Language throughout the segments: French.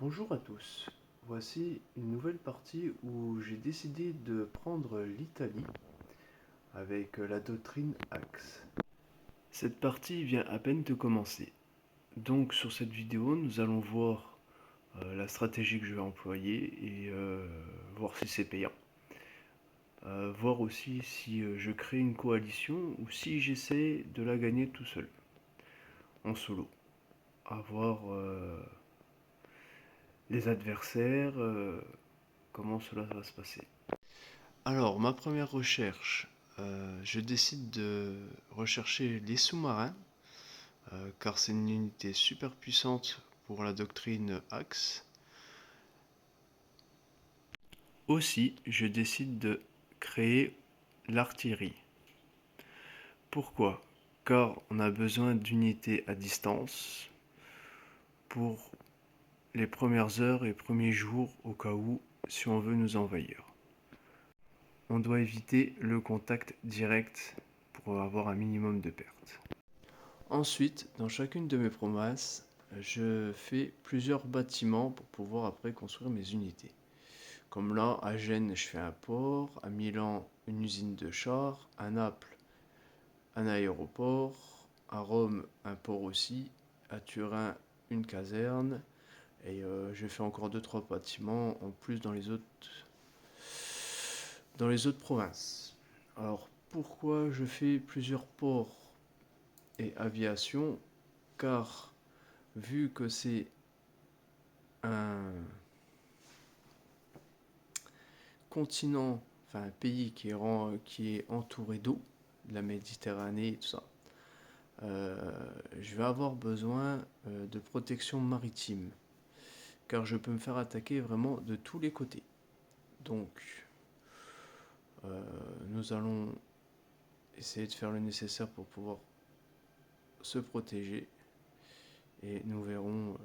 Bonjour à tous, voici une nouvelle partie où j'ai décidé de prendre l'Italie avec la doctrine Axe. Cette partie vient à peine de commencer. Donc sur cette vidéo, nous allons voir la stratégie que je vais employer et voir si c'est payant. Voir aussi si je crée une coalition ou si j'essaie de la gagner tout seul, en solo. À voir les adversaires, comment cela va se passer. Alors, ma première recherche, je décide de rechercher les sous-marins, car c'est une unité super puissante pour la doctrine Axe. Aussi, je décide de créer l'artillerie. Pourquoi? Car on a besoin d'unités à distance pour les premières heures et premiers jours au cas où si on veut nous envahir. On doit éviter le contact direct pour avoir un minimum de pertes. Ensuite, dans chacune de mes provinces, je fais plusieurs bâtiments pour pouvoir après construire mes unités. Comme là, à Gênes, je fais un port, à Milan, une usine de chars, à Naples, un aéroport, à Rome, un port aussi, à Turin, une caserne, et je fais encore 2-3 bâtiments en plus dans les autres provinces. Alors, pourquoi je fais plusieurs ports et aviation? Car vu que c'est un continent, enfin un pays qui est entouré d'eau, de la Méditerranée et tout ça, je vais avoir besoin de protection maritime, car je peux me faire attaquer vraiment de tous les côtés. Donc, nous allons essayer de faire le nécessaire pour pouvoir se protéger, et nous verrons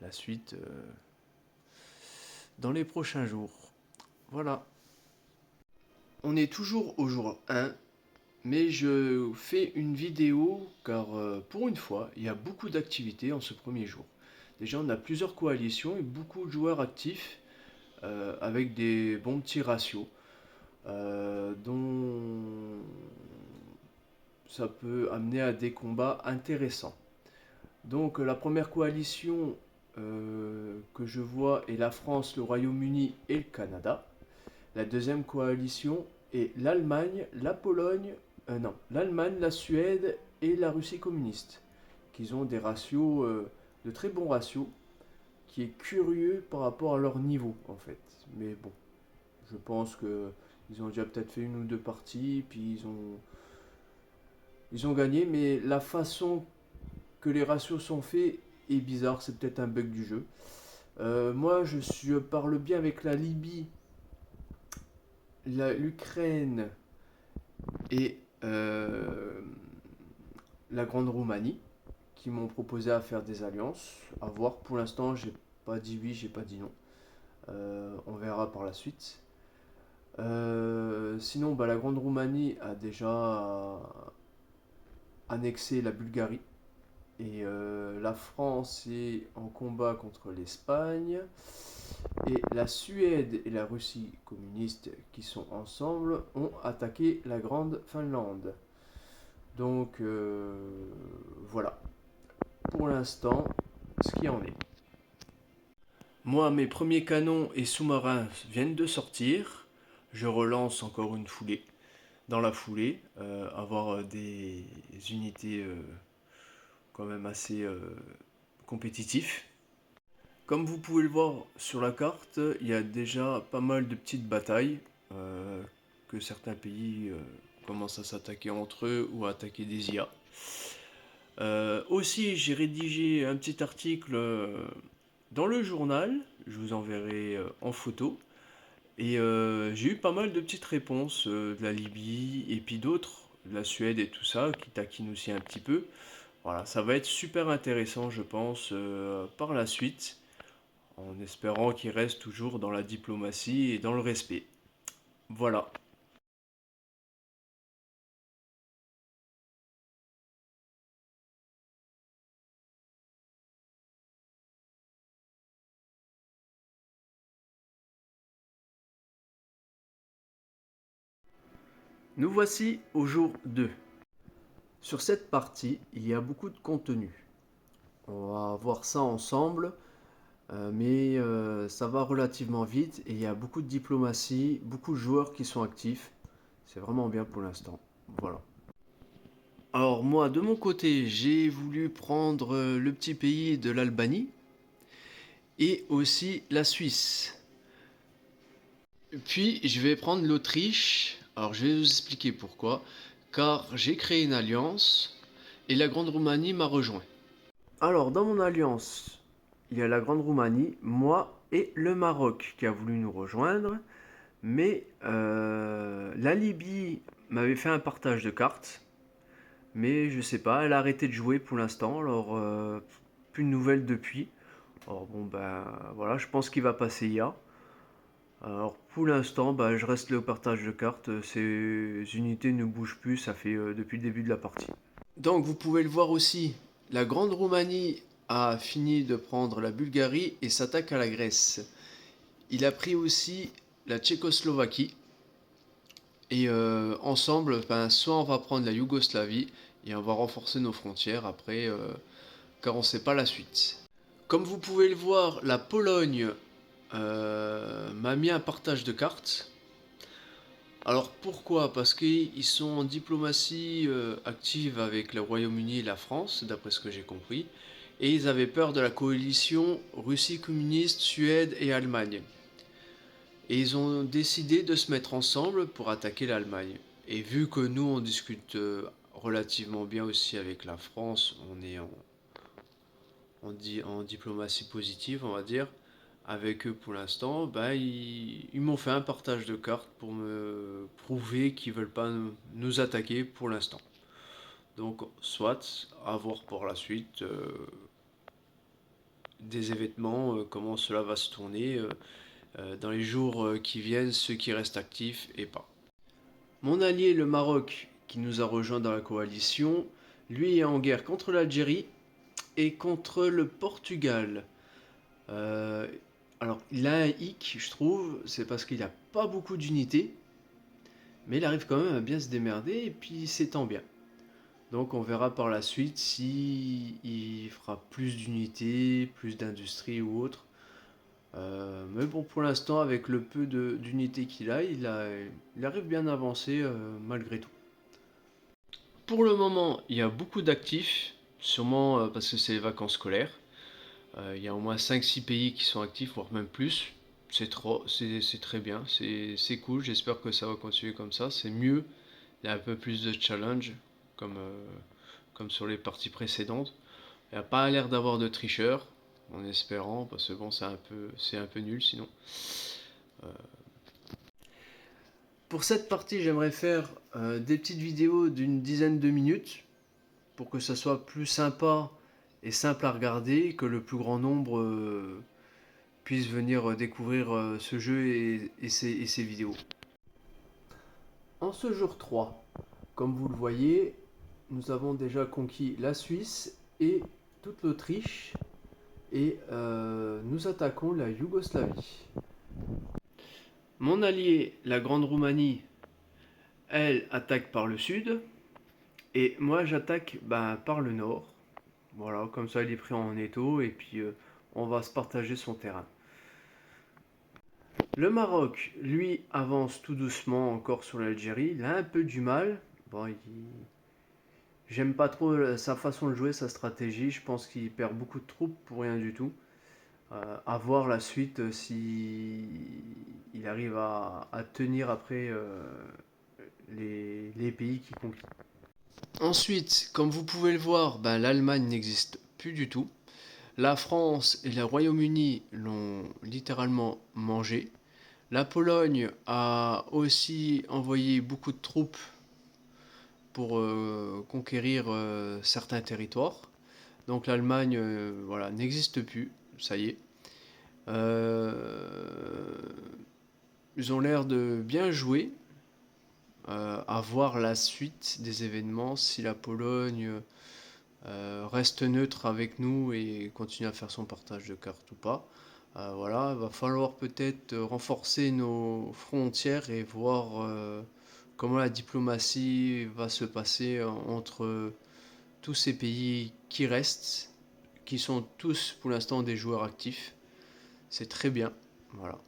la suite dans les prochains jours. Voilà. On est toujours au jour 1, mais je fais une vidéo car pour une fois, il y a beaucoup d'activités en ce premier jour. Déjà, on a plusieurs coalitions et beaucoup de joueurs actifs avec des bons petits ratios dont ça peut amener à des combats intéressants. Donc la première coalition que je vois est la France, le Royaume-Uni et le Canada. La deuxième coalition est l'Allemagne, la Pologne, non, l'Allemagne, la Suède et la Russie communiste, qui ont des ratios, de très bons ratios, qui est curieux par rapport à leur niveau en fait. Mais bon, je pense que ils ont déjà peut-être fait une ou deux parties, puis ils ont gagné, mais la façon que les ratios sont faits est bizarre, c'est peut-être un bug du jeu. Moi, je parle bien avec la Libye, l'Ukraine et la Grande Roumanie qui m'ont proposé à faire des alliances. À voir, pour l'instant, j'ai pas dit oui, j'ai pas dit non. On verra par la suite. Sinon, bah, la Grande Roumanie a déjà annexé la Bulgarie. Et la France est en combat contre l'Espagne. Et la Suède et la Russie communiste qui sont ensemble ont attaqué la Grande Finlande. Donc voilà, pour l'instant, ce qui en est. Moi, mes premiers canons et sous-marins viennent de sortir. Je relance encore une foulée. Dans la foulée, avoir des unités quand même assez compétitifs. Comme vous pouvez le voir sur la carte, il y a déjà pas mal de petites batailles que certains pays commencent à s'attaquer entre eux ou à attaquer des IA. Aussi, j'ai rédigé un petit article dans le journal, je vous enverrai en photo, et j'ai eu pas mal de petites réponses de la Libye et puis d'autres, de la Suède et tout ça, qui taquinent aussi un petit peu. Voilà, ça va être super intéressant, je pense, par la suite, en espérant qu'il reste toujours dans la diplomatie et dans le respect. Voilà. Nous voici au jour 2. Sur cette partie, il y a beaucoup de contenu. On va voir ça ensemble, mais ça va relativement vite et il y a beaucoup de diplomatie, beaucoup de joueurs qui sont actifs. C'est vraiment bien pour l'instant. Voilà. Alors moi, de mon côté, j'ai voulu prendre le petit pays de l'Albanie et aussi la Suisse. Puis je vais prendre l'Autriche. Alors je vais vous expliquer pourquoi. Car j'ai créé une alliance et la Grande Roumanie m'a rejoint. Alors dans mon alliance, il y a la Grande Roumanie, moi et le Maroc qui a voulu nous rejoindre. Mais la Libye m'avait fait un partage de cartes. Mais je sais pas, elle a arrêté de jouer pour l'instant. Alors plus de nouvelles depuis. Alors bon ben voilà, je pense qu'il va passer IA. Alors pour l'instant, bah, je reste au partage de cartes. Ces unités ne bougent plus, ça fait depuis le début de la partie. Donc vous pouvez le voir aussi, la Grande Roumanie a fini de prendre la Bulgarie et s'attaque à la Grèce. Il a pris aussi la Tchécoslovaquie. Et ensemble, ben, soit on va prendre la Yougoslavie et on va renforcer nos frontières après, car on ne sait pas la suite. Comme vous pouvez le voir, la Pologne m'a mis un partage de cartes. Alors pourquoi? Parce qu'ils sont en diplomatie active avec le Royaume-Uni et la France, d'après ce que j'ai compris, et ils avaient peur de la coalition Russie communiste, Suède et Allemagne. Et ils ont décidé de se mettre ensemble pour attaquer l'Allemagne. Et vu que nous on discute relativement bien aussi avec la France, on est en diplomatie positive, on va dire, avec eux pour l'instant, bah, ils m'ont fait un partage de cartes pour me prouver qu'ils veulent pas nous attaquer pour l'instant. Donc, soit, à voir pour la suite des événements, comment cela va se tourner dans les jours qui viennent, ceux qui restent actifs et pas. Mon allié, le Maroc, qui nous a rejoint dans la coalition, lui est en guerre contre l'Algérie et contre le Portugal. Euh, alors, il a un hic, je trouve, c'est parce qu'il n'a pas beaucoup d'unités, mais il arrive quand même à bien se démerder et puis il s'étend bien. Donc, on verra par la suite si il fera plus d'unités, plus d'industrie ou autre. Mais bon, pour l'instant, avec le peu d'unités qu'il a, il arrive bien à avancer malgré tout. Pour le moment, il y a beaucoup d'actifs, sûrement parce que c'est les vacances scolaires. Il y a au moins 5-6 pays qui sont actifs, voire même plus. C'est très bien, c'est cool, j'espère que ça va continuer comme ça. C'est mieux, il y a un peu plus de challenge, comme, comme sur les parties précédentes. Il n'y a pas l'air d'avoir de tricheurs, en espérant, parce que bon, c'est un peu nul sinon. Pour cette partie, j'aimerais faire des petites vidéos d'une dizaine de minutes, pour que ça soit plus sympa et simple à regarder, que le plus grand nombre puisse venir découvrir ce jeu et ses vidéos. En ce jour 3, comme vous le voyez, nous avons déjà conquis la Suisse et toute l'Autriche et nous attaquons la Yougoslavie. Mon allié, la Grande Roumanie, elle attaque par le sud et moi j'attaque par le nord. Voilà, comme ça il est pris en étau et puis on va se partager son terrain. Le Maroc, lui, avance tout doucement encore sur l'Algérie. Il a un peu du mal. Bon, j'aime pas trop sa façon de jouer, sa stratégie. Je pense qu'il perd beaucoup de troupes pour rien du tout. À voir la suite si il arrive à tenir après les pays qui conquit. Ensuite, comme vous pouvez le voir, l'Allemagne n'existe plus du tout. La France et le Royaume-Uni l'ont littéralement mangé. La Pologne a aussi envoyé beaucoup de troupes pour conquérir certains territoires. Donc l'Allemagne voilà, n'existe plus, ça y est. Ils ont l'air de bien jouer, à voir la suite des événements, si la Pologne reste neutre avec nous et continue à faire son partage de cartes ou pas. Voilà, il va falloir peut-être renforcer nos frontières et voir comment la diplomatie va se passer entre tous ces pays qui restent, qui sont tous pour l'instant des joueurs actifs. C'est très bien. Voilà.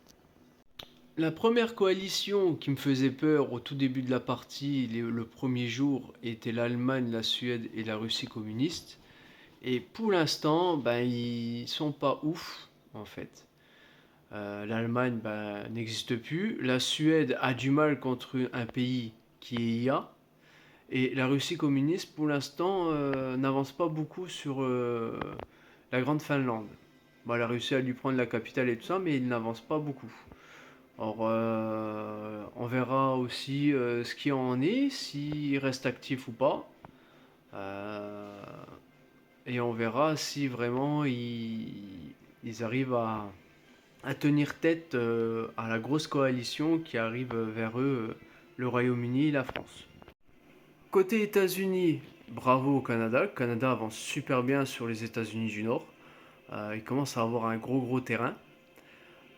La première coalition qui me faisait peur au tout début de la partie, le premier jour, était l'Allemagne, la Suède et la Russie communiste. Et pour l'instant, ben, ils sont pas ouf, en fait. L'Allemagne ben, n'existe plus. La Suède a du mal contre un pays qui est IA. Et la Russie communiste, pour l'instant, n'avance pas beaucoup sur la Grande Finlande. Bon, la Russie a dû prendre la capitale et tout ça, mais il n'avance pas beaucoup. Or, on verra aussi ce qu'il en est, s'il reste actif ou pas. Euh, et on verra si vraiment ils arrivent à tenir tête à la grosse coalition qui arrive vers eux, le Royaume-Uni et la France. Côté États-Unis, bravo au Canada. Le Canada avance super bien sur les États-Unis du Nord. Il commence à avoir un gros terrain.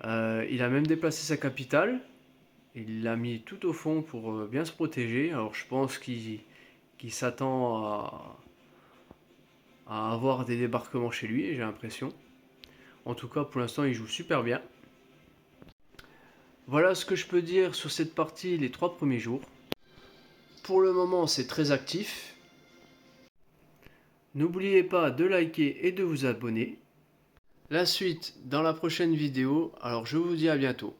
Il a même déplacé sa capitale. Il l'a mis tout au fond pour bien se protéger. Alors je pense qu'il s'attend à avoir des débarquements chez lui, j'ai l'impression. En tout cas, pour l'instant, il joue super bien. Voilà ce que je peux dire sur cette partie les 3 premiers jours. Pour le moment, c'est très actif. N'oubliez pas de liker et de vous abonner. La suite dans la prochaine vidéo. Alors je vous dis à bientôt.